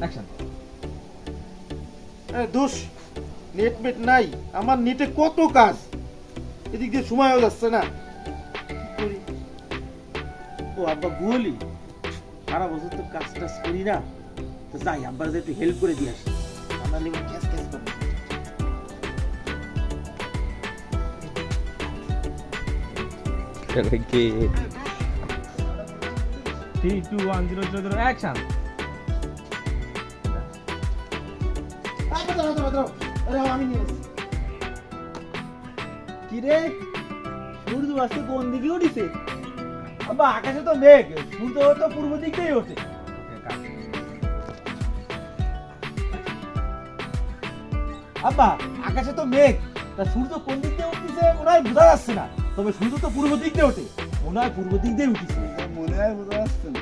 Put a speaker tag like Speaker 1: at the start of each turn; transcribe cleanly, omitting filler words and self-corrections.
Speaker 1: Action.
Speaker 2: দোষ net মেট নাই, আমার নেটে কত কাজ, এদিক দিয়ে সময়ও যাচ্ছে না, কি করি? ও আব্বা বলি সারা বছর তো কাজ টাজ করি না, তো যাই আব্বার একটু হেল্প করে দিয়ে আসি, আমার লেগে ক্যাশ ক্যাশ করবে।
Speaker 1: 3 2 1 0 0 0 অ্যাকশন।
Speaker 2: আমি নিয়ে আসছি। কি রে, সূর্য আজকে কোন দিকে উঠেছে? আব্বা আকাশে তো মেঘ, সূর্য তো পূর্ব দিক দিয়ে ওঠে। আব্বা আকাশে তো মেঘ, তা সূর্য কোন দিক দিয়ে উঠতেছে মনে হয় বোঝা যাচ্ছে না, তবে সূর্য তো পূর্ব দিক দিয়ে ওঠে, মনে হয় পূর্ব দিক দিয়ে উঠেছে।
Speaker 3: মনে হয় বোঝা যাচ্ছে না।